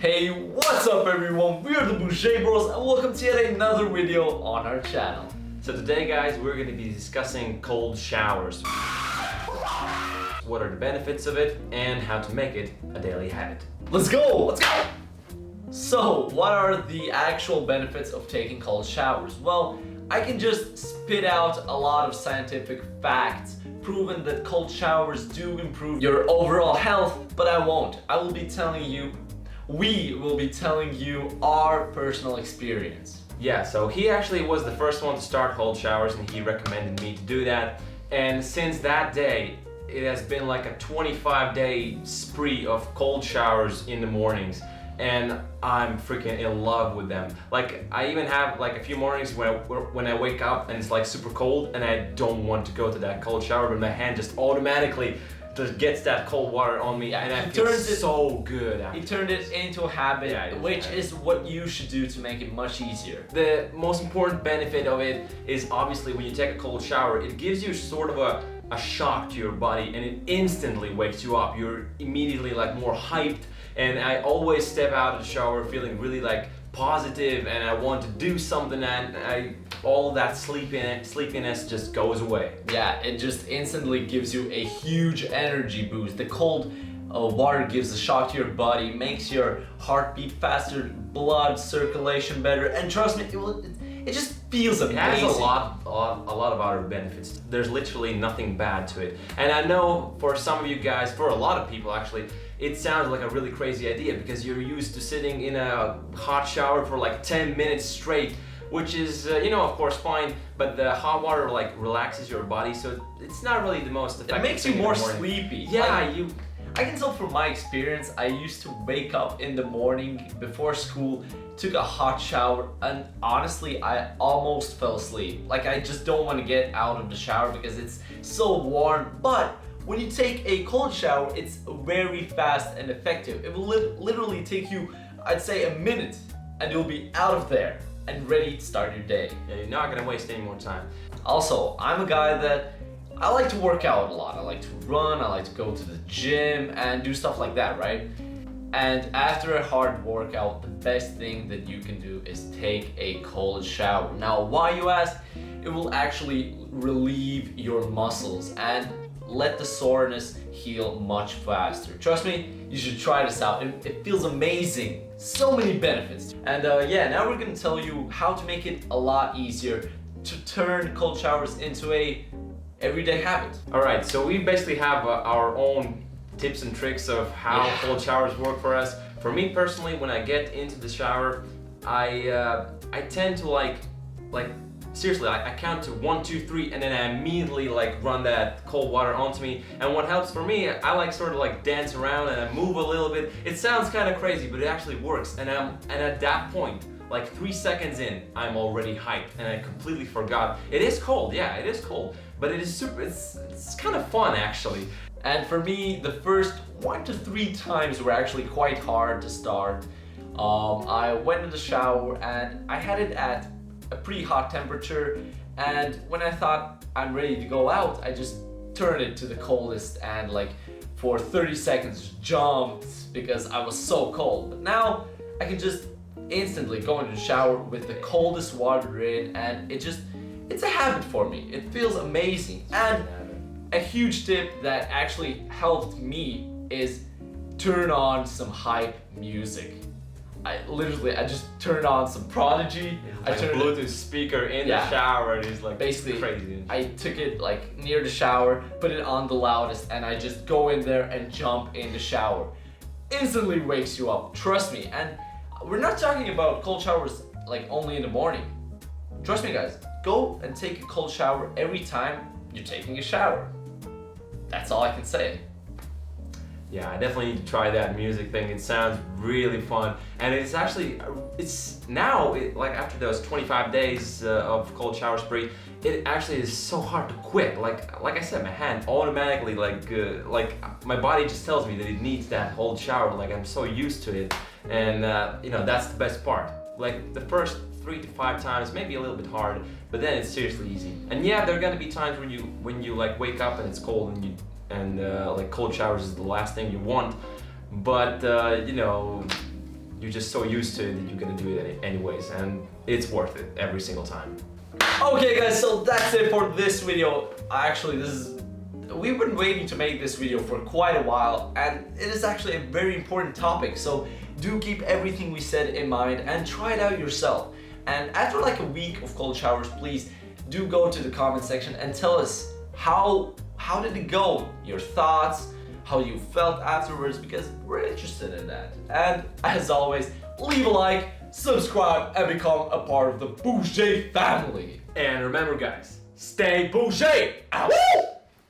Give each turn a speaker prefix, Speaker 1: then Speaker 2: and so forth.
Speaker 1: Hey, what's up everyone? We are the Boucher Bros and welcome to yet another video on our channel.
Speaker 2: So today guys, we're going to be discussing cold showers. What are the benefits of it and how to make it a daily habit.
Speaker 1: Let's go! Let's go! So, what are the actual benefits of taking cold showers? Well, I can just spit out a lot of scientific facts proven that cold showers do improve your overall health, but I won't. We will be telling you our personal experience.
Speaker 2: Yeah, so he actually was the first one to start cold showers and he recommended me to do that. And since that day, it has been like a 25-day spree of cold showers in the mornings. And I'm freaking in love with them. Like, I even have like a few mornings when I wake up and it's like super cold and I don't want to go to that cold shower, but my hand just automatically just gets that cold water on me, and I feel so good.
Speaker 1: He turned it into a habit,
Speaker 2: Yeah,
Speaker 1: which is what you should do to make it much easier.
Speaker 2: The most important benefit of it is obviously when you take a cold shower, it gives you sort of a shock to your body and it instantly wakes you up. You're immediately like more hyped, and I always step out of the shower feeling really like positive and I want to do something, and all that sleepiness just goes away.
Speaker 1: Yeah, it just instantly gives you a huge energy boost. The cold water gives a shock to your body, makes your heart beat faster, blood circulation better, and trust me, it just feels amazing.
Speaker 2: It has a lot of other benefits. There's literally nothing bad to it. And I know for some of you guys, for a lot of people actually, it sounds like a really crazy idea because you're used to sitting in a hot shower for like 10 minutes straight, which is, of course fine, but the hot water like relaxes your body, so it's not really the most effective.
Speaker 1: It makes you more sleepy.
Speaker 2: Yeah,
Speaker 1: I can tell from my experience, I used to wake up in the morning before school, took a hot shower, and honestly, I almost fell asleep. Like, I just don't want to get out of the shower because it's so warm. But when you take a cold shower, it's very fast and effective. It will literally take you, I'd say, a minute, and you'll be out of there and ready to start your day.
Speaker 2: Yeah, you're not gonna waste any more time.
Speaker 1: Also, I'm a guy that I like to work out a lot. I like to run, I like to go to the gym and do stuff like that, right? And after a hard workout, the best thing that you can do is take a cold shower. Now, why, you ask? It will actually relieve your muscles and let the soreness heal much faster. Trust me, you should try this out. It feels amazing. So many benefits. And yeah, now we're gonna tell you how to make it a lot easier to turn cold showers into a everyday habit.
Speaker 2: Alright, so we basically have our own tips and tricks of how cold showers work for us. For me personally, when I get into the shower, I tend to like seriously, I count to 1, 2, 3, and then I immediately like run that cold water onto me. And what helps for me, I like sort of like dance around and I move a little bit. It sounds kind of crazy, but it actually works. And at that point, like 3 seconds in, I'm already hyped and I completely forgot. It is cold, yeah, it is cold, but it is super. It's kind of fun actually.
Speaker 1: And for me, the first 1 to 3 times were actually quite hard to start. I went in the shower and I had it at a pretty hot temperature, and when I thought I'm ready to go out, I just turned it to the coldest and like for 30 seconds jumped because I was so cold. But now I can just instantly go into the shower with the coldest water in, and it's a habit for me. It feels amazing. And a huge tip that actually helped me is turn on some hype music. I just turned on some Prodigy.
Speaker 2: I turned a Bluetooth speaker in the shower, and it's like
Speaker 1: basically
Speaker 2: crazy.
Speaker 1: I took it like near the shower, put it on the loudest, and I just go in there and jump in the shower. Instantly wakes you up, trust me. And we're not talking about cold showers like only in the morning. Trust me guys, go and take a cold shower every time you're taking a shower. That's all I can say.
Speaker 2: Yeah, I definitely need to try that music thing. It sounds really fun, and it's actually, like after those 25 days of cold shower spree, it actually is so hard to quit. Like I said, my hand automatically like my body just tells me that it needs that cold shower. Like, I'm so used to it, and that's the best part. Like the first 3 to 5 times, maybe a little bit hard, but then it's seriously easy. And yeah, there are gonna be times when you like wake up and it's cold and like cold showers is the last thing you want, but you're just so used to it that you're gonna do it anyways, and it's worth it every single time.
Speaker 1: Okay guys, so that's it for this video. Actually, we've been waiting to make this video for quite a while, and it is actually a very important topic, so do keep everything we said in mind and try it out yourself. And after like a week of cold showers, please do go to the comment section and tell us how did it go, your thoughts, how you felt afterwards, because we're interested in that. And as always, leave a like, subscribe, and become a part of the Bouger family.
Speaker 2: And remember guys, stay bougie! Ow.